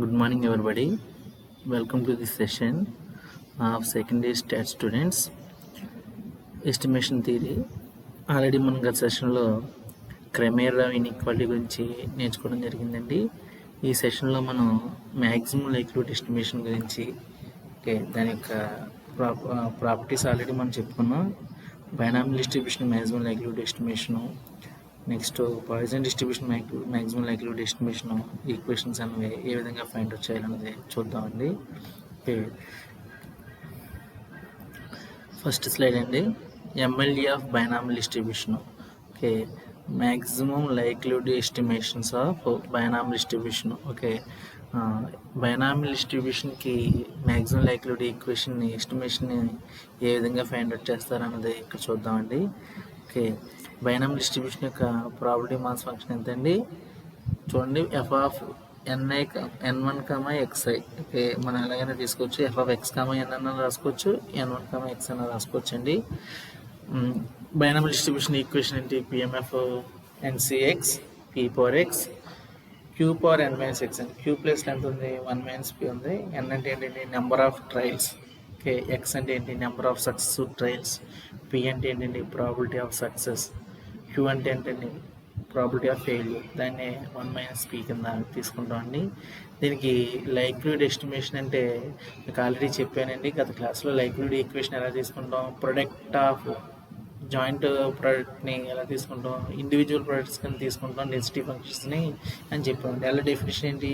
Good morning, everybody. Welcome to this session of secondary stat students. Estimation theory already మనం గత సెషన్లో క్రెమేరా inequality గురించి నేర్చుకోవడం జరిగిందండి. ఈ సెషన్లో మనం మ్యాక్సిమం లైక్లీహుడ్ ఎస్టిమేషన్ గురించి దాని యొక్క ప్రాపర్టీస్ ఆల్రెడీ మనం చెప్పుకున్నాం. Binomial distribution maximum likelihood estimation, next Poisson distribution maximum likelihood estimation equations అనేవి ఏ విధంగా ఫైండ్ అవుట్ చేయాలన్నది చూద్దామండి. ఫస్ట్ స్లైడ్ అండి, MLD of binomial distribution. Maximum likelihood estimations of binomial distribution. Binomial డిస్ట్రిబ్యూషన్కి మ్యాక్సిమం లైక్లీహుడ్ ఈక్వేషన్ ఎస్టిమేషన్ ఏ విధంగా find out చేస్తారన్నది ఇక్కడ చూద్దామండి. బైనామియల్ డిస్ట్రిబ్యూషన్ యొక్క ప్రాబబిలిటీ మాస్ ఫంక్షన్ ఎంతండి? చూడండి, ఎఫ్ ఆఫ్ n1, xi. మనం ఎలాగైనా తీసుకోవచ్చు. ఎఫ్ ఆఫ్ x, n అన్న రాసుకోవచ్చు, n1, x అన్న రాసుకోవచ్చు అండి. బైనామియల్ డిస్ట్రిబ్యూషన్ ఈక్వేషన్ ఏంటి? PMF N C X P power X Q power n minus X అండి. క్యూ ప్లేస్లో ఎంత ఉంది? 1 మైనస్ పీ ఉంది. n అంటే ఏంటండి? Number of trials. ఎక్స్ అంటే ఏంటి? Number of successful trials. P అంటే ఏంటండి? Probability of success. క్యూ అంటే ఏంటండి? Probability of failure. దాన్ని 1 మైనస్ పీ కింద తీసుకుంటామండి. దీనికి లైక్లీహుడ్ ఎస్టిమేషన్ అంటే మీకు ఆల్రెడీ చెప్పానండి గత క్లాస్లో. లైక్లీహుడ్ ఈక్వేషన్ ఎలా తీసుకుంటాం? ప్రొడక్ట్ ఆఫ్ జాయింట్ ప్రోడక్ట్ని ఎలా తీసుకుంటాం? ఇండివిజువల్ ప్రోడక్ట్స్ కింద తీసుకుంటాం, డెన్సిటీ ఫంక్షన్స్ని అని చెప్పామండి. అలా డెఫినేషన్ ఏంటి?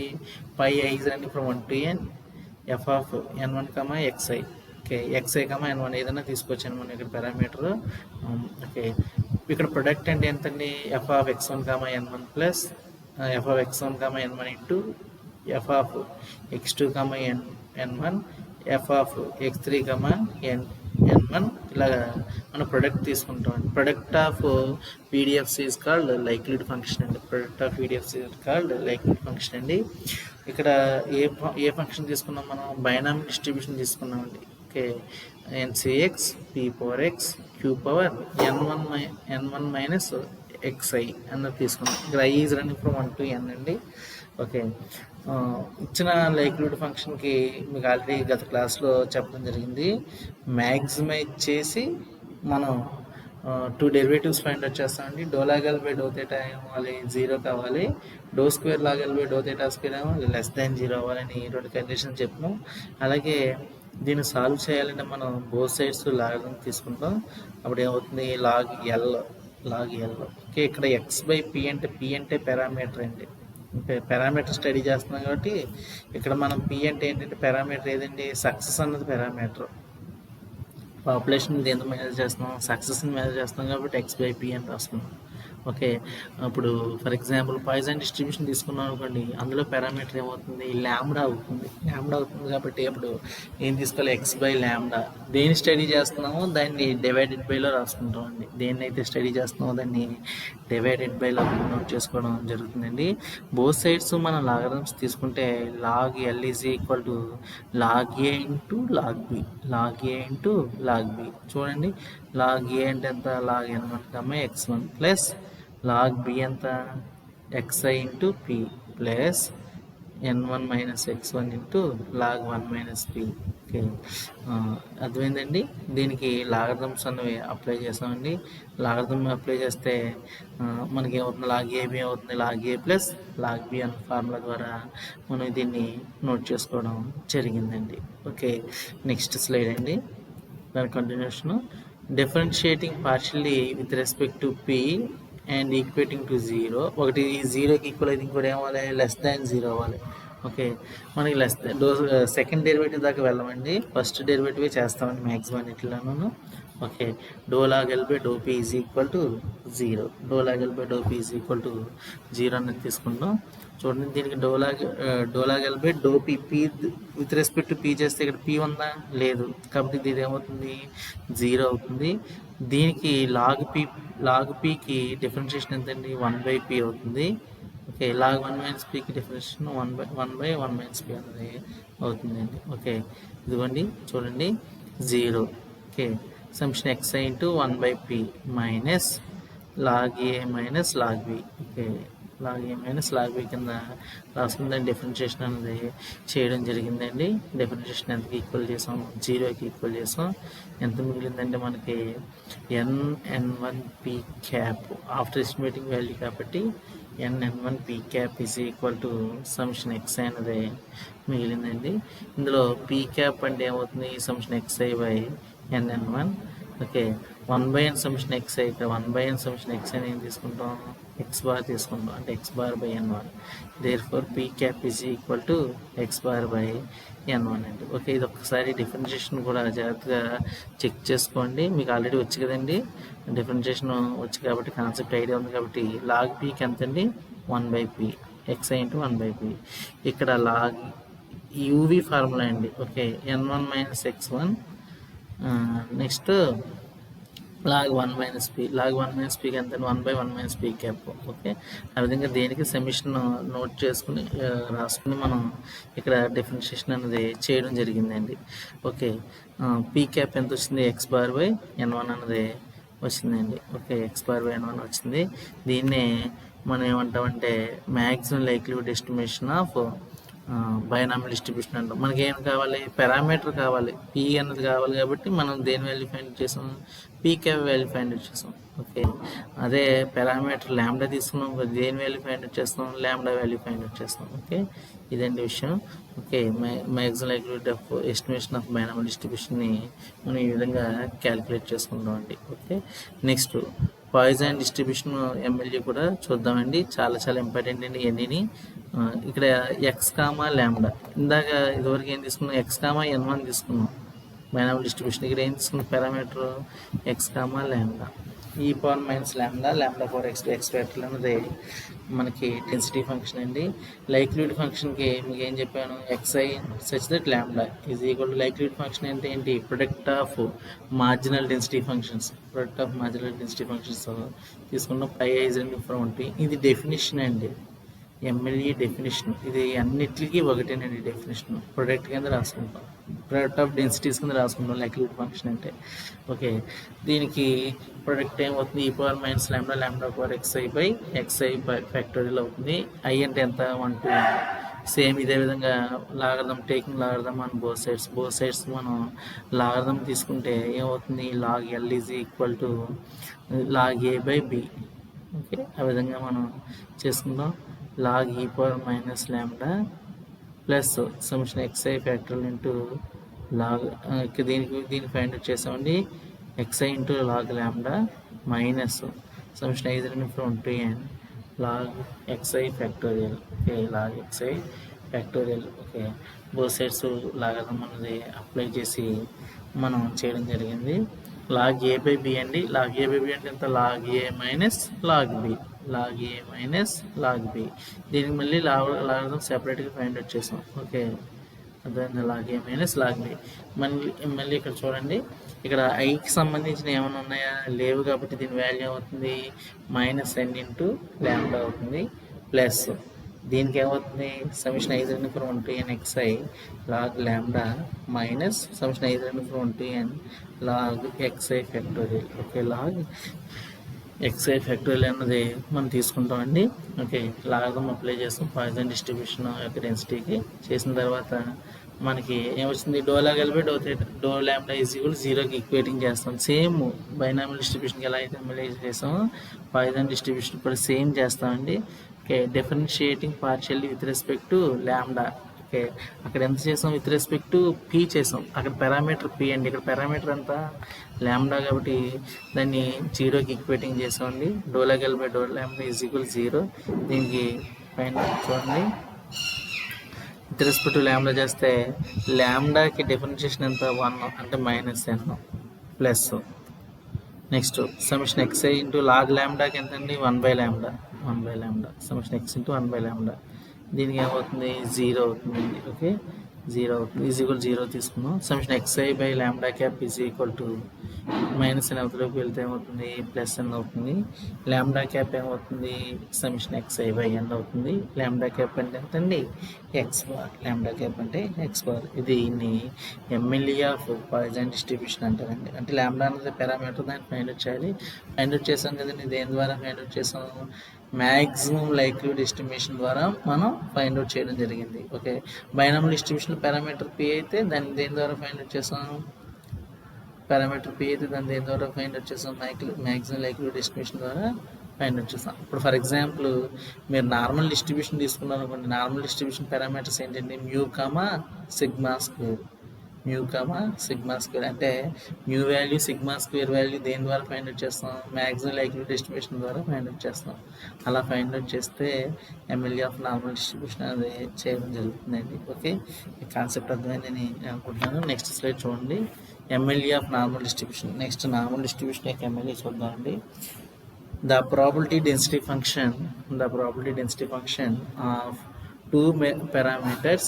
పై ఐజ్ అండి from 1 to n F of n1, xi. xi, n1 ఏదైనా తీసుకోవచ్చాను మనం ఇక్కడ పారామీటర్. ఇక్కడ ప్రొడక్ట్ అంటే ఎంతండి? F of x1, n1 plus F of x1, n1 into F of x2, n1 F of x3, n1 ఇలాగా మనం ప్రొడక్ట్ తీసుకుంటాం. Product of PDFs is called likelihood function అండి. Product of PDFs is called likelihood function అండి. ఇక్కడ ఏ function తీసుకున్నాం మనం? Binomial distribution తీసుకున్నామండి. N C X P power X Q power n1 minus xi అన్నది తీసుకున్నాం. ఇక్కడ i is running from 1 to n అండి. ఇచ్చిన లైక్లీహుడ్ ఫంక్షన్కి మీకు ఆల్రెడీ గత క్లాస్లో చెప్పడం జరిగింది. మ్యాక్సిమైజ్ చేసి మనం 2 డెరివేటివ్స్ ఫైండ్ అవుట్ చేస్తామండి. Do log L by do theta ఏమవ్వాలి? 0 కావాలి. Do square log L by do theta square ఏమో లెస్ దాన్ 0 అవ్వాలని 2 కండిషన్స్ చెప్పాము. అలాగే దీన్ని సాల్వ్ చేయాలంటే మనం బోత్ సైడ్స్ లాగడం తీసుకుంటాం. అప్పుడు ఏమవుతుంది? Log L. ఇక్కడ ఎక్స్ బై పి అంటే పారామీటర్ అండి. పారామీటర్ స్టడీ చేస్తున్నాం కాబట్టి ఇక్కడ మనం పి అంటే ఏంటంటే పారామీటర్ ఏదండి? సక్సెస్ అన్నది పారామీటర్. పాపులేషన్ దేంతో మెజర్ చేస్తున్నాం? సక్సెస్ని మెజర్ చేస్తున్నాం కాబట్టి ఎక్స్ బై పి అని రాస్తున్నాం. ఇప్పుడు ఫర్ ఎగ్జాంపుల్ పాయిజన్ డిస్ట్రిబ్యూషన్ తీసుకున్నాం అనుకోండి, అందులో పారామీటర్ ఏమవుతుంది? ల్యాండా అవుతుంది కాబట్టి అప్పుడు ఏం తీసుకోవాలి? X by lambda. దేన్ని స్టడీ చేస్తున్నామో దాన్ని డివైడెడ్ బైలో రాసుకుంటాం అండి. దేన్ని అయితే స్టడీ చేస్తున్నామో దాన్ని డివైడెడ్ బైలో నోట్ చేసుకోవడం జరుగుతుందండి. బోత్ సైడ్స్ మనం లాగరిథమ్స్ తీసుకుంటే log L is equal to log a into log B. Log b చూడండి, లాగ్ ఏ అంటే ఎంత? Log n1, x1 plus log b ఎంత? xi into p plus n1 minus x1 into log 1 minus p. అర్థమైందండి. దీనికి logarithms అనేవి apply చేస్తామండి. Logarithm apply చేస్తే మనకి ఏమవుతుంది? లాగ్ ఏబి అవుతుంది. Log A plus log B అన్న ఫార్ములా ద్వారా మనం దీన్ని నోట్ చేసుకోవడం జరిగిందండి. నెక్స్ట్ స్లైడ్ అండి, దాని continuation. Differentiating partially with respect to P and equating to 0. ఒకటి 0కి ఈక్వల్ అయితే ఇంకోటి ఏమవ్వాలి? లెస్ దాన్ 0 అవ్వాలి. మనకి లెస్ దాన్ సెకండ్ డెరివేటివ్ దాకా వెళ్ళమండి. ఫస్ట్ డెరివేటివే చేస్తామండి మ్యాక్సిమం ఇట్లాను. Do log L by do P is equal to 0. Do log L by do P is equal to 0 అనేది తీసుకుంటాం. చూడండి, దీనికి do log L by do P with respect to P చేస్తే ఇక్కడ పీ ఉందా? లేదు. కాబట్టి దీని ఏమవుతుంది? 0 అవుతుంది. దీనికి లాగ్ పీకి డిఫరెన్షియేషన్ ఎంతండి? 1/p అవుతుంది. లాగ్ 1 మైనస్ పీకి డిఫరెన్షియేషన్ 1/1 మైనస్ పీ అనేది అవుతుందండి. ఇదిగోండి చూడండి, 0. Summation xi into 1/p minus log A minus log B. Log A minus log B కింద రాసుకుందని డిఫరెన్షియేషన్ అనేది చేయడం జరిగిందండి. డిఫరెన్షియేషన్ ఎంతకి ఈక్వల్ చేసాం, 0కి ఈక్వల్ చేసాం. ఎంత మిగిలిందంటే మనకి n1 p cap after estimating value కాబట్టి n1 p cap is equal to summation xi అనేది మిగిలిందండి. ఇందులో p క్యాప్ అంటే ఏమవుతుంది, summation xi by nn1. Okay, 1/n summation xi, ఇక్కడ 1/n సమ్షన్ xi అని ఏం తీసుకుంటాం, x బార్ తీసుకుంటాం, అంటే x bar by n1. Therefore p cap is equal to x bar by n1 అండి. ఓకే, ఇది ఒక్కసారి డిఫరెన్షియేషన్ కూడా జాగ్రత్తగా చెక్ చేసుకోండి. మీకు ఆల్రెడీ వచ్చి కదండి, డిఫరెన్షియేషన్ వచ్చి కాబట్టి కాన్సెప్ట్ ఐడియా ఉంది కాబట్టి లాగ్ pకి ఎంత అండి, 1/p xi ఇంటూ 1/p. ఇక్కడ లాగ్ యూవి ఫార్ములా అండి. Okay, n1 minus x1 next log 1 minus p, log 1 minus పీకి ఎంత 1/1 మైనస్ పీ క్యాప్. ఓకే, ఆ విధంగా దేనికి సమిషన్ నోట్ చేసుకుని రాసుకుని మనం ఇక్కడ డిఫరెన్షియేషన్ అనేది చేయడం జరిగిందండి. ఓకే, పీ క్యాప్ ఎంత వచ్చింది, ఎక్స్ బార్ బై n1 అనేది వచ్చిందండి. Okay, X bar by n1 వచ్చింది. దీన్నే మనం ఏమంటామంటే maximum likelihood estimation of binomial distribution అంటాం. మనకి ఏం కావాలి, పారామీటర్ కావాలి, పీ అన్నది కావాలి కాబట్టి మనం దేని వాల్యూ ఫైండ్ చేసాం, పీ క్యాప్ వాల్యూ ఫైండ్ చేసాం. ఓకే, అదే పారామీటర్ ల్యాండా తీసుకున్నాం, దేని వాల్యూ ఫైండ్ చేస్తాం, ల్యాండా వాల్యూ ఫైండ్ చేస్తాం. ఓకే, ఇదండి విషయం. Okay, maximum likelihood of estimation of binomial డిస్ట్రిబ్యూషన్ని మనం ఈ విధంగా క్యాలిక్యులేట్ చేసుకుంటాం అండి. Okay, next Poisson distribution MLE కూడా చూద్దామండి. చాలా చాలా ఇంపార్టెంట్ అండి ఇవన్నీ. ఇక్కడ ఎక్స్ కామా ల్యాండా, ఇందాక ఇదివరకు ఏం తీసుకున్నాం, ఎక్స్ కామా n1 తీసుకున్నాం బైనామియల్ డిస్ట్రిబ్యూషన్. ఇక్కడ ఏం తీసుకున్నాం, పారామీటర్ ఎక్స్ కామా ల్యాండా, ఈ power minus lambda, lambda power X factor అనేది మనకి డెన్సిటీ ఫంక్షన్ అండి. లైక్లీహుడ్ ఫంక్షన్కి మీకు ఏం చెప్పాను, xi సచ్ దట్ ల్యాండా is equal to likelihood function అంటే ఏంటి, product of marginal density functions. Product of marginal density functions తీసుకున్న పై ఐజ్ ఫ్రంట్. ఇది డెఫినేషన్ అండి, MLE డెఫినేషన్. ఇది అన్నిటికీ ఒకటేనండి డెఫినేషన్. ప్రొడక్ట్ కింద రాసుకుంటాం, ప్రొడక్ట్ ఆఫ్ డెన్సిటీస్ కింద రాసుకుంటాం లైక్లీహుడ్ ఫంక్షన్ అంటే. ఓకే, దీనికి ప్రొడక్ట్ ఏమవుతుంది, ఈ power minus lambda, lambda power xi by xi factorial అవుతుంది. ఐ అంటే ఎంత, 1 2. సేమ్ ఇదే విధంగా logarithm, taking logarithm on both sides మనం లాగర్థం తీసుకుంటే ఏమవుతుంది, log L is equal to log A by B. Okay, ఆ విధంగా మనం చేసుకుందాం. Log E power minus lambda plus summation xi factorial into log, దీనికి ఫైండ్ అవుట్ చేసామండి, xi into log lambda minus summation ఐదు from 2n log xi factorial. Okay, log xi factorial. Okay, both sides logarithm అనేది apply చేసి మనం చేయడం జరిగింది. Log A by B అండి. Log A by B అంటే ఎంత, log A minus log B, log A minus log B. దీనికి మళ్ళీ లాగర్థం సెపరేట్గా ఫైండ్ అవుట్ చేసాం. ఓకే, అదే log A minus log B. మళ్ళీ ఇక్కడ చూడండి, ఇక్కడ ఐకి సంబంధించిన ఏమైనా ఉన్నాయా, లేవు కాబట్టి దీని వాల్యూ ఏమవుతుంది, మైనస్ n ఇంటూ ల్యాండా అవుతుంది. ప్లస్ దీనికి ఏమవుతుంది, summation 5 from 2n xi log lambda minus summation 5 from 2n log xi factorial. Okay, log xi factorial అన్నది మనం తీసుకుంటామండి. ఓకే, లాగం అప్లై చేస్తాం పాయిజన్ డిస్ట్రిబ్యూషన్ యొక్క డెన్సిటీకి. చేసిన తర్వాత మనకి ఏమొచ్చింది, do log L by do lambda is equal 0కి ఈక్వేటింగ్ చేస్తాం. సేమ్ బైనామియల్ డిస్ట్రిబ్యూషన్కి ఎలా అయితే అప్లై చేసామో పాయిజన్ డిస్ట్రిబ్యూషన్ కూడా సేమ్ చేస్తామండి. Okay, differentiating partially with respect to lambda. Okay, అక్కడ ఎంత చేసాం, విత్ రెస్పెక్ట్ టు పీ చేసాం. అక్కడ పారామీటర్ పీ అండి, ఇక్కడ పారామీటర్ అంతా ల్యాండా కాబట్టి దాన్ని 0కి ఈక్వేటింగ్ చేసామండి. Do log L by do lambda is equal 0. దీనికి పైన చూడండి, విత్ రెస్పెక్ట్ టు ల్యాండా చేస్తే ల్యాండాకి డిఫరెన్షియేషన్ ఎంత, 1 అంటే minus n plus next summation xi into log ల్యాండాకి ఎంత అండి, 1/λ సమిషన్ x ఇంటూ 1/λ. దీనికి ఏమవుతుంది, 0 అవుతుందండి. ఓకే, 0 అవుతుంది, ఈజ్ ఈక్వల్ 0 తీసుకున్నాం. సమిషన్ xi by lambda cap is equal to minus n అవతలోకి వెళ్తే ఏమవుతుంది, ప్లస్ n అవుతుంది. ల్యాండా క్యాప్ ఏమవుతుంది, సమిషన్ xi బై n అవుతుంది. ల్యాండా క్యాప్ అంటే ఎంత అండి, ఎక్స్ బార్. ల్యాండా క్యాప్ అంటే ఎక్స్ బార్. దీన్ని MLE ఆఫ్ పాయిజన్ డిస్ట్రిబ్యూషన్ అంటారండి. అంటే ల్యాండా అనేది పారామీటర్, దాన్ని ఫైండ్ అవుట్ చేయాలి. ఫైండ్ అవుట్ చేసాం కదండి, దేని ద్వారా ఫైండ్ అవుట్ చేసాం, మ్యాక్సిమం లైక్లీహుడ్ ఎస్టిమేషన్ ద్వారా మనం ఫైండ్ అవుట్ చేయడం జరిగింది. Okay, binomial distribution parameter P అయితే దాన్ని దేని ద్వారా ఫైండ్ అవుట్ చేస్తాం? పారామీటర్ పి అయితే దాన్ని దేని ద్వారా ఫైండ్ అవుట్ చేస్తాం? మ్యాక్సిమం లైక్లీహుడ్ ఎస్టిమేషన్ ద్వారా ఫైండ్ అవుట్ చేస్తాం. ఇప్పుడు ఫర్ ఎగ్జాంపుల్ మీరు నార్మల్ డిస్ట్రిబ్యూషన్ తీసుకున్నారు అనుకోండి. నార్మల్ డిస్ట్రిబ్యూషన్ పారామీటర్స్ ఏంటంటే mu comma sigma square. Mu comma sigma square అంటే mu value sigma square value దేని ద్వారా ఫైండ్ అవుట్ చేస్తాం? మ్యాక్సిమం లైక్లీహుడ్ ఎస్టిమేషన్ ద్వారా ఫైండ్ అవుట్ చేస్తాం. అలా ఫైండ్ అవుట్ చేస్తే MLE ఆఫ్ నార్మల్ డిస్ట్రిబ్యూషన్ అనేది చేయడం జరుగుతుందండి. ఓకే, ఈ కాన్సెప్ట్ అర్థమైందని నేను అనుకుంటున్నాను. నెక్స్ట్ స్లైడ్ చూడండి. MLE of normal distribution. Next normal distribution యొక్క MLE చూద్దామండి. The probability density function of two parameters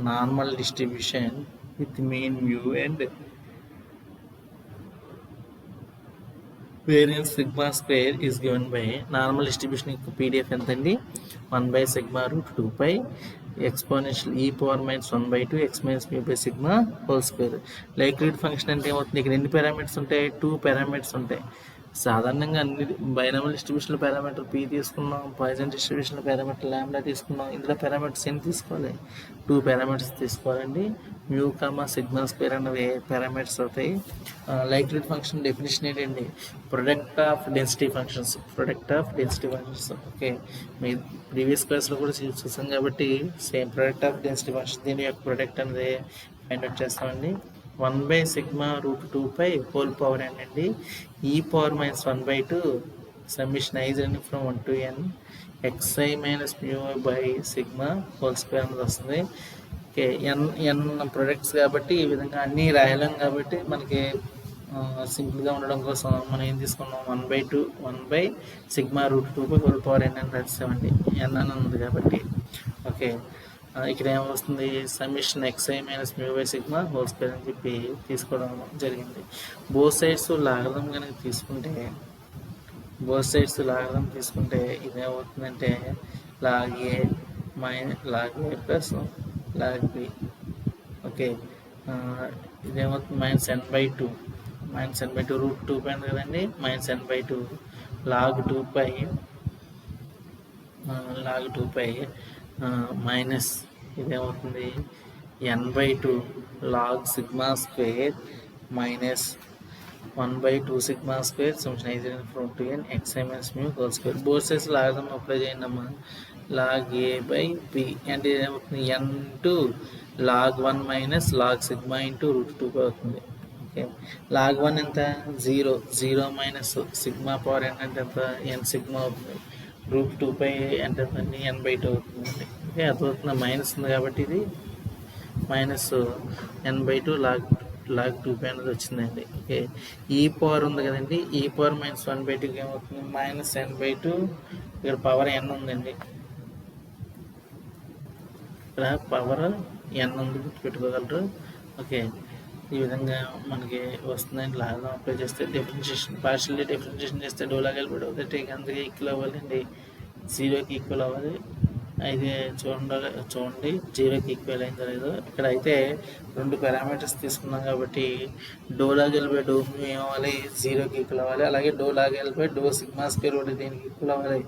normal distribution with mean mu and variance sigma square is given by normal distribution PDF ఎంతండి? 1 / sigma root 2 pi exponential e power minus 1 / 2 x minus mu by sigma whole square. Likelihood function అంటే ఏమవుతుంది? ఇక్కడ ఎన్ని parameters ఉంటాయి? 2 parameters ఉంటాయి. సాధారణంగా అన్ని binomial distribution parameter P తీసుకున్నాం, పాయిజన్ డిస్ట్రిబ్యూషన్ పారామీటర్ లాంబ్డా తీసుకున్నాం. ఇందులో పారామీటర్స్ ఏం తీసుకోవాలి? 2 పారామీటర్స్ తీసుకోవాలండి. మ్యూ కామా సిగ్మా స్క్వేర్ అనేవి పారామీటర్స్ అవుతాయి. లైక్లీహుడ్ ఫంక్షన్ డెఫినేషన్ ఏంటండి? Product of density functions. Okay, me previous క్లాస్లో కూడా చూసాం కాబట్టి same product of density function. దీని యొక్క ప్రొడక్ట్ అనేది ఫైండ్ అవుట్ చేస్తామండి. 1 / sigma root 2 pi whole power n అండి. e power minus 1 / 2 summation i from 1 to n xi minus mu by sigma whole square అనేది వస్తుంది. ఓకే, n ప్రొడక్ట్స్ కాబట్టి ఈ విధంగా అన్నీ రాయలేం కాబట్టి మనకి సింపుల్గా ఉండడం కోసం మనం ఏం తీసుకున్నాం? 1 / sigma root 2 pi whole power n అని రాసామండి. n అని ఉంది కాబట్టి. ఓకే, ఇక్కడ ఏమొస్తుంది? Summation xi minus mu by sigma whole square అని చెప్పి తీసుకోవడం జరిగింది. బోత్ సైడ్స్ లాగడం కనుక తీసుకుంటే ఇదేమవుతుందంటే log A plus log B. Okay, ఇదేమవుతుంది? -n/2 రూట్ 2 పై కదండి. -n/2 లాగ్ 2 పై మైనస్ ఇదేమవుతుంది? n/2 log sigma square minus 1/2 sigma square summation i from to n xi minus mu whole square. Both sides లాగడం apply చేయండి అమ్మా. Log a by b అంటే ఏమవుతుంది? n log 1 minus log sigma into root 2 అవుతుంది. Okay, log 1 ఎంత? 0 minus sigma power n అంటే ఎంత? n sigma అవుతుంది. రూట్ 2 పై అంటే n/2 అవుతుంది. ఓకే, అర్థమవుతుంది. మైనస్ ఉంది కాబట్టి ఇది మైనస్ n/2 లాగ్ 2 పై అనేది వచ్చిందండి. ఓకే, ఈ పవర్ ఉంది కదండి. ఈ పవర్ మైనస్ 1/2 ఏమవుతుంది? -n/2. ఇక్కడ పవర్ n ఉందండి. ఇక్కడ పవర్ n ఉంది, గుర్తుపెట్టుకోగలరు. ఓకే, ఈ విధంగా మనకి వస్తుందండి. లాగడం అప్లై చేస్తే పార్షియల్లీ డిఫరెన్షియేషన్ చేస్తే డోలా కలిపి అవుతాయి. అందుకే ఈక్వల్ అవ్వాలండి, 0కి ఈక్వల్ అవ్వాలి. అయితే చూడండి 0కి ఈక్వల్ అయిందో లేదో. ఇక్కడ అయితే 2 పారామీటర్స్ తీసుకున్నాం కాబట్టి డోలా కలిపి డో ఏమవ్వాలి? 0కి ఈక్వల్ అవ్వాలి. అలాగే డోలా కలిపి డో సిగ్మా స్క్వేర్ కూడా దీనికి ఈక్వల్ అవ్వాలి.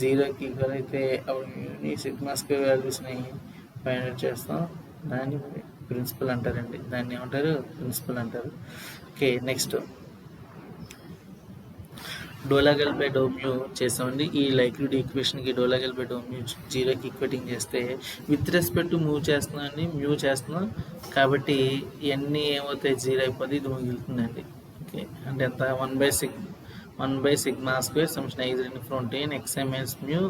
0కి ఈక్వల్ అయితే అప్పుడు సిగ్మా స్క్వేర్ వాల్యూస్ని ఫైండ్ అవుట్ చేస్తాం. దాన్ని ప్రిన్సిపల్ అంటారండి. దాన్ని ఏమంటారు? ప్రిన్సిపల్ అంటారు. Okay, next do log L by do mu చేసామండి. ఈ లైక్లీహుడ్ ఈక్వేషన్కి డోలాగల్ బై డో మ్యూ 0కి ఈక్వేటింగ్ చేస్తే విత్ రెస్పెక్ట్ టు మ్యూ చేస్తున్నాం కాబట్టి ఇవన్నీ ఏమవుతాయి? 0 అయిపోతే ఇది మిగులుతుందండి. ఓకే, అంటే ఎంత? 1 / sigma square summation i from to n xi minus mu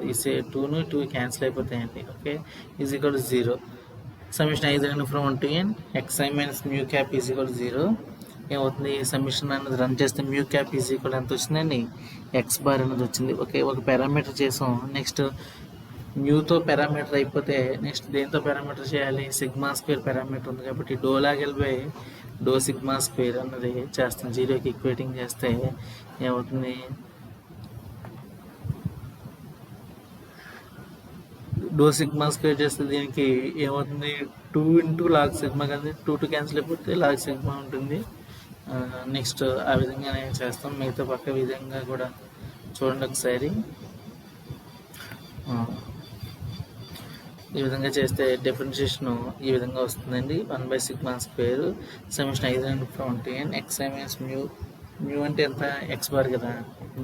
ఈ 2 క్యాన్సిల్ అయిపోతాయండి. Okay, is equal to 0. Summation i from 1 to n xi minus mu cap is equal to 0. ఏమవుతుంది? సమ్మేషన్ అనేది రన్ చేస్తే మ్యూ క్యాప్ ఈజ్ ఈక్వల్ ఎంత వచ్చిందండి? x bar అనేది వచ్చింది. Okay, ఒక పారామీటర్ చేసాం. నెక్స్ట్ మ్యూతో పారామీటర్ అయిపోతే నెక్స్ట్ దేంతో పారామీటర్ చేయాలి? సిగ్మా స్క్వేర్ పారామీటర్ ఉంది కాబట్టి డోలాగల్ బై డో సిగ్మా స్క్వేర్ అన్నది చేస్తాం. 0కి ఈక్వేటింగ్ చేస్తే ఏమవుతుంది? డో సిగ్మా స్క్వేర్ చేస్తే దీనికి ఏమవుతుంది? 2 × లాగ్ సిగ్మా కదా. 2 క్యాన్సిల్ అయిపోతే లాగ్ సిగ్మా ఉంటుంది. నెక్స్ట్ ఆ విధంగానే చేస్తాం. మిగతా పక్క విధంగా కూడా చూడండి ఒకసారి. ఈ విధంగా చేస్తే డిఫరెన్షియేషన్ ఈ విధంగా వస్తుందండి. 1/σ² సమ్మేషన్ 5/20 ఎక్స్ మ్యూ. మ్యూ అంటే ఎంత? ఎక్స్ బార్ కదా.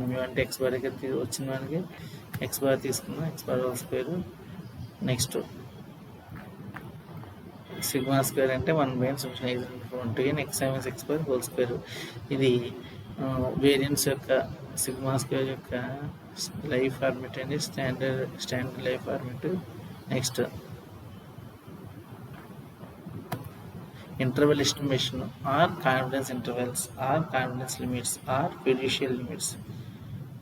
మ్యూ అంటే ఎక్స్ బార్ వచ్చిన మనకి ఎక్స్ బార్ తీసుకుందాం. X bar whole square. Next σ² అంటే 1/5/20 ఎక్స్² హోల్ స్క్వేర్. ఇది వేరియన్స్ యొక్క σ² యొక్క లైఫ్ ఫార్మేట్ అండి. Standard life format. Next interval estimation or confidence intervals or confidence limits or fiducial limits.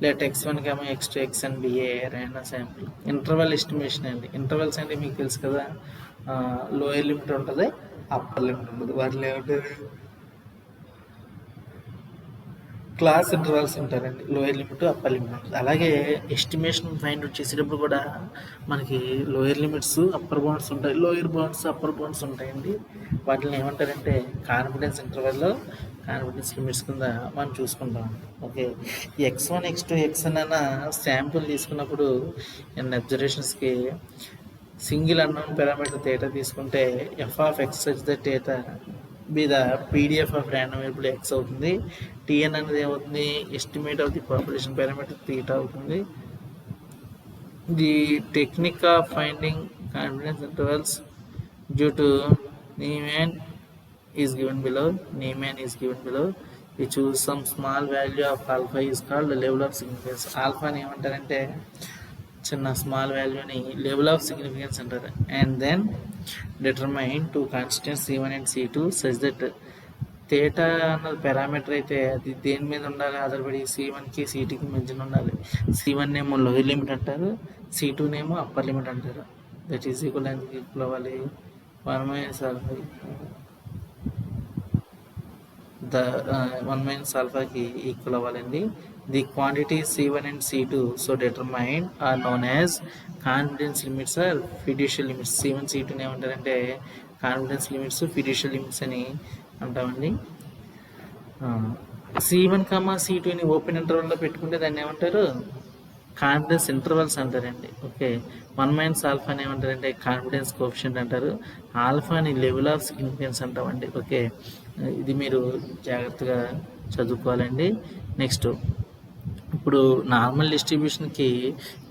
Let x1, x2, xn be a random sample. Interval estimation అండి. Intervals అంటే మీకు తెలుసు కదా, lower limit ఉంటుంది, upper limit ఉంటుంది. వాటిలో ఏమంటారు? క్లాస్ ఇంటర్వల్స్ ఉంటారండి. లోయర్ లిమిట్, అప్పర్ లిమిట్ ఉంటుంది. అలాగే ఎస్టిమేషన్ ఫైండ్ అవుట్ చేసేటప్పుడు కూడా మనకి లోయర్ లిమిట్స్, అప్పర్ బౌండ్స్ ఉంటాయి, లోయర్ బౌండ్స్, అప్పర్ బౌండ్స్ ఉంటాయండి. వాటిని ఏమంటారంటే కాన్ఫిడెన్స్ ఇంటర్వెల్, కాన్ఫిడెన్స్ లిమిట్స్ కింద మనం చూసుకుంటాం. ఓకే, x1, x2, xn అన్న శాంపుల్ తీసుకున్నప్పుడు అబ్జర్వేషన్స్కి సింగిల్ అన్నోన్ పారామీటర్ థీటా తీసుకుంటే f(x) such that theta be the PDF of random variable x అవుతుంది. tn అనేది ఏమవుతుంది? Estimate of the population parameter theta అవుతుంది. The technique of finding confidence intervals due to Niemann is given below. We choose some small value of alpha is called the level of significance. Alpha అని ఏమంటారంటే చిన్న small వాల్యూని level of significance అంటారు. And then determine two constants C1 and C2 such that theta అన్నది parameter అయితే అది దేని మీద ఉండాలి? ఆధారపడి C1కి C2కి మధ్యన ఉండాలి. C1 ఏమో లోయర్ లిమిట్ అంటారు, C2 నేమో అప్పర్ లిమిట్ అంటారు. దట్ ఈజ్ ఈక్వల్ అవ్వాలి 1 - alpha. ద 1 - alphaకి ఈక్వల్ అవ్వాలండి. The quantity C1 and C2 so determined are known as confidence limits or fiducial limits. C1, C2 ఏమంటారంటే కాన్ఫిడెన్స్ లిమిట్స్, ఫిడ్యూషియల్ లిమిట్స్ అని అంటామండి. C1, C2ని open ఇంటర్వెల్లో పెట్టుకుంటే దాన్ని ఏమంటారు? కాన్ఫిడెన్స్ ఇంటర్వెల్స్ అంటారండి. ఓకే, 1 - alpha అని ఏమంటారంటే కాన్ఫిడెన్స్ కోఎఫిషియంట్ అంటారు. ఆల్ఫాని లెవెల్ ఆఫ్ సిగ్నిఫికెన్స్ అంటామండి. ఓకే, ఇది మీరు జాగ్రత్తగా చదువుకోవాలండి. నెక్స్ట్ ఇప్పుడు నార్మల్ డిస్ట్రిబ్యూషన్కి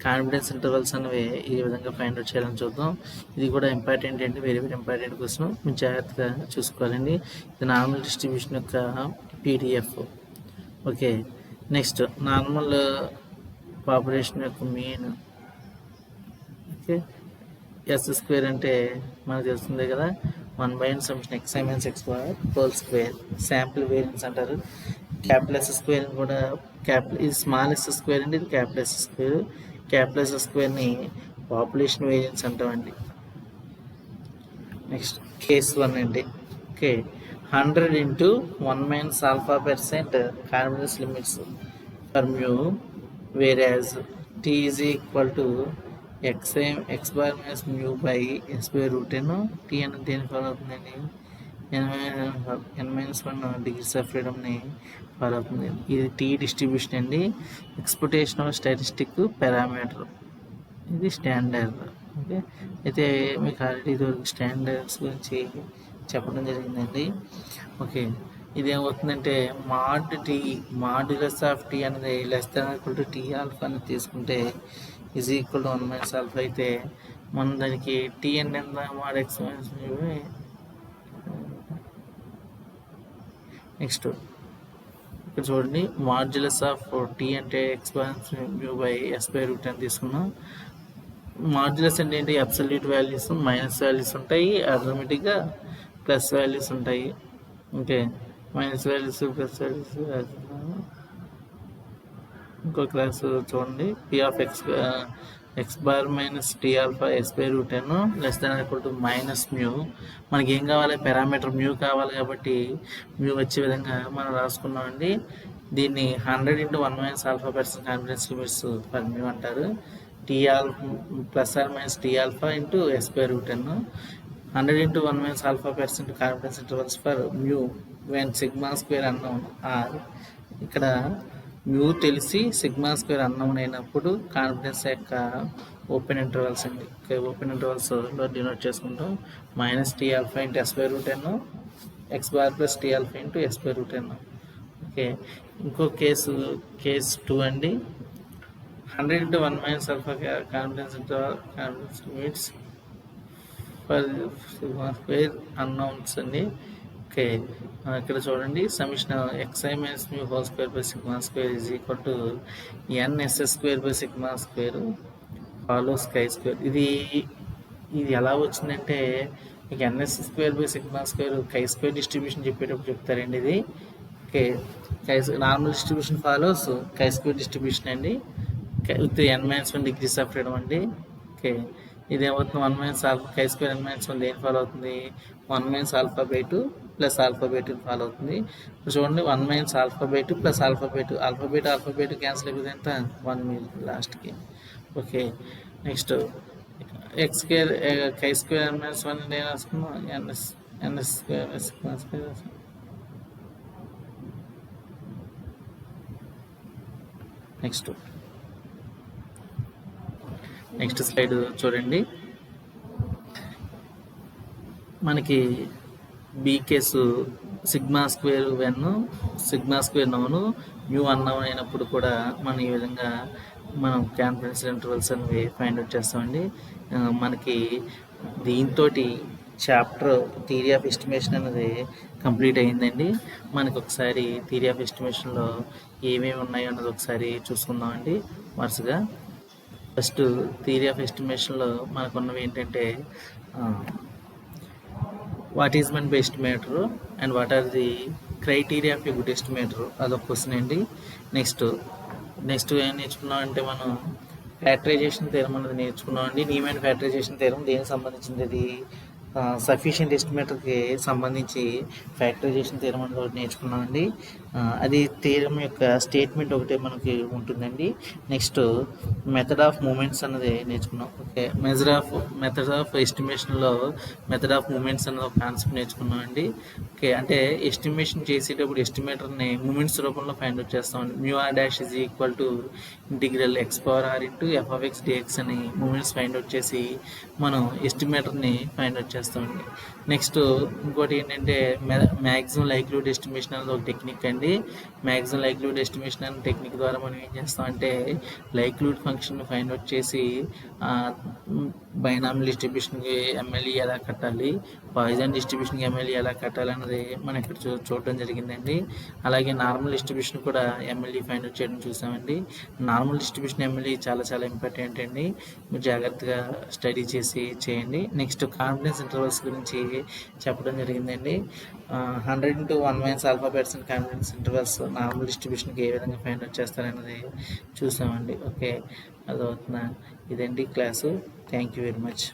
కాన్ఫిడెన్స్ ఇంటర్వల్స్ అనేవి ఈ విధంగా ఫైండ్ అవుట్ చేయాలని చూద్దాం. ఇది కూడా ఇంపార్టెంట్ అండి, వెరీ ఇంపార్టెంట్ క్వశ్చన్. మీరు జాగ్రత్తగా చూసుకోవాలండి. ఇది నార్మల్ డిస్ట్రిబ్యూషన్ యొక్క PDF. Okay, next normal population యొక్క మీన్. ఓకే, S² అంటే మనకు తెలుస్తుంది కదా, 1/(x1 - x2) శాంపుల్ వేరియన్స్ అంటారు. క్యాపిటల్ S² కూడా ఇది స్మాల్ S² అండి, ఇది క్యాపిటల్ S². క్యాపిటల్ S²ని పాపులేషన్ వేరియన్స్ అంటామండి. నెక్స్ట్ కేస్ 1 అండి. Okay, 100 into 1 - alpha% confidence limits for mu whereas t is equal to x bar minus mu by s/√10. t అనేది దేని ఫాలో అవుతుందండి? n-1 డిగ్రీస్ ఆఫ్ ఫ్రీడమ్ని ఫాలో అవుతుంది. ఇది tea distribution అండి. Expectation of statistic parameter, ఇది standard. Okay, అయితే మీకు already ఇదివరకు స్టాండర్డ్స్ గురించి చెప్పడం జరిగిందండి. ఓకే, ఇది ఏమవుతుందంటే మాడ్యులస్ ఆఫ్ టీ అనేది <= T ఆల్ఫా అని తీసుకుంటే ఈజ్ ఈక్వల్ టు 1 - alpha అయితే మనం దానికి TN ఎంత mod x - mu. నెక్స్ట్ ఇక్కడ చూడండి, మాడ్యులస్ ఆఫ్ T అంటే x/mu/s/√10 తీసుకున్నాం. మాడ్యులస్ అంటే ఏంటి? అబ్సల్యూట్ వాల్యూస్, మైనస్ వాల్యూస్ ఉంటాయి, ఆటోమేటిక్గా ప్లస్ వాల్యూస్ ఉంటాయి. Okay, minus values, plus values. ఇంకో క్లాస్ చూడండి, x bar minus t alpha s/√10 <= మనకి ఏం కావాలి? పారామీటర్ మ్యూ కావాలి కాబట్టి మ్యూ వచ్చే విధంగా మనం రాసుకున్నామండి. దీన్ని 100 into 1 - alpha% confidence limits for mu అంటారు. t alpha ± t alpha into s/√10. 100 into 1 - alpha% confidence intervals for mu when σ² unknown are. ఇక్కడ మ్యూ తెలిసి సిగ్మా స్క్వేర్ అన్నౌన్ అయినప్పుడు కాన్ఫిడెన్స్ యొక్క ఓపెన్ ఇంటర్వల్స్ అండి. ఓపెన్ ఇంటర్వల్స్లో డినోట్ చేసుకుంటాం. Minus t alpha into s by root n, x bar plus t alpha into s by root n. Okay, ఇంకో case 2 అండి. 100 into 1 minus alpha confidence interval means for sigma square unknowns అండి. Okay, ఇక్కడ చూడండి summation xi minus mu whole square by sigma square is equal to nss square by sigma square follow chi square. ఇది ఎలా వచ్చిందంటే మీకు ns square by sigma square chi square distribution చెప్పేటప్పుడు చెప్తారండి ఇది. Okay, normal distribution follows chi square distribution అండి with n-1 degrees of freedom అండి. Okay, ఇది ఏమవుతుంది 1 మైనస్ ఆల్ఫా కై స్క్వేర్ n-1 దేని ఫాలో అవుతుంది 1 minus alpha by 2 plus alpha by 2 follow అవుతుంది. ఇప్పుడు చూడండి 1 minus alpha by 2 plus alpha by 2 alpha by 2 cancel అయిపోతుంది ఎంత 1 మిగిలింది లాస్ట్కి. Okay, next x square chi square n-1 నేను రాసుకున్నాను NS square sigma square. Next slide చూడండి. మనకి b case sigma square when sigma square known mu unknown అయినప్పుడు కూడా మనం ఈ విధంగా మనం కాన్ఫిడెన్స్ ఇంటర్వల్స్ అనేవి ఫైండ్ అవుట్ చేస్తామండి. మనకి దీంతో చాప్టర్ థియరీ ఆఫ్ ఎస్టిమేషన్ అనేది కంప్లీట్ అయ్యిందండి. మనకి ఒకసారి థియరీ ఆఫ్ ఎస్టిమేషన్లో ఏమేమి ఉన్నాయో అన్నది ఒకసారి చూసుకుందామండి వరుసగా. ఫస్ట్ థియరీ ఆఫ్ ఎస్టిమేషన్లో మనకున్నవి ఏంటంటే what is meant by estimator and what are the criteria of a good estimator, అదొక క్వశ్చన్ అండి. నెక్స్ట్ ఏం నేర్చుకున్నాం అంటే మనం ఫ్యాక్టరైజేషన్ థియరం అనేది నేర్చుకున్నాం అండి. నీమెన్ ఫ్యాక్టరైజేషన్ థియరం దేనికి సంబంధించింది, అది సఫిషియంట్ ఎస్టిమేటర్కి సంబంధించి ఫ్యాక్టరైజేషన్ థియరం అనేది ఒకటి నేర్చుకున్నామండి. అది థియరం యొక్క స్టేట్మెంట్ ఒకటే మనకి ఉంటుందండి. నెక్స్ట్ మెథడ్ ఆఫ్ మూమెంట్స్ అన్నది నేర్చుకున్నాం. ఓకే, మెథడ్ ఆఫ్ ఎస్టిమేషన్లో మెథడ్ ఆఫ్ మూమెంట్స్ అన్నది ఒక కాన్సెప్ట్ నేర్చుకున్నాం అండి. ఓకే, అంటే ఎస్టిమేషన్ చేసేటప్పుడు ఎస్టిమేటర్ని మూమెంట్స్ రూపంలో ఫైండ్ అవుట్ చేస్తామండి. Mu r dash is equal to integral x power r into F of x dx అని మూమెంట్స్ ఫైండ్ అవుట్ చేసి మనం ఎస్టిమేటర్ని ఫైండ్ అవుట్ చేస్తామండి. నెక్స్ట్ ఇంకోటి ఏంటంటే మ్యాక్సిమం లైక్లీహుడ్ ఎస్టిమేషన్ అనేది ఒక టెక్నిక్ అండి. మ్యాక్సిమం లైక్లీహుడ్ ఎస్టిమేషన్ అనే టెక్నిక్ ద్వారా మనం ఏం చేస్తామంటే లైక్లీహుడ్ ఫంక్షన్ ఫైండ్ అవుట్ చేసి బైనామియల్ డిస్ట్రిబ్యూషన్కి ఎంఎల్ఈ ఎలా కట్టాలి, పాయిజన్ డిస్ట్రిబ్యూషన్కి ఎంఎల్ఈ ఎలా కట్టాలి అన్నది మనం ఇక్కడ చూడటం జరిగిందండి. అలాగే నార్మల్ డిస్ట్రిబ్యూషన్ కూడా ఎంఎల్ఈ ఫైండ్ అవుట్ చేయడం చూసామండి. నార్మల్ డిస్ట్రిబ్యూషన్ ఎంఎల్ఈ చాలా ఇంపార్టెంట్ అండి, మీరు జాగ్రత్తగా స్టడీ చేయండి. నెక్స్ట్ కాన్ఫిడెన్స్ ఇంటర్వల్స్ గురించి చెప్పడం జరిగిందండి. 100 into 1 minus alpha % confidence intervals normal డిస్ట్రిబ్యూషన్కి ఏ విధంగా ఫైండ్ అవుట్ చేస్తారనేది చూసామండి. ఓకే, అదవుతుందా? ఇదండి class. Thank you very much.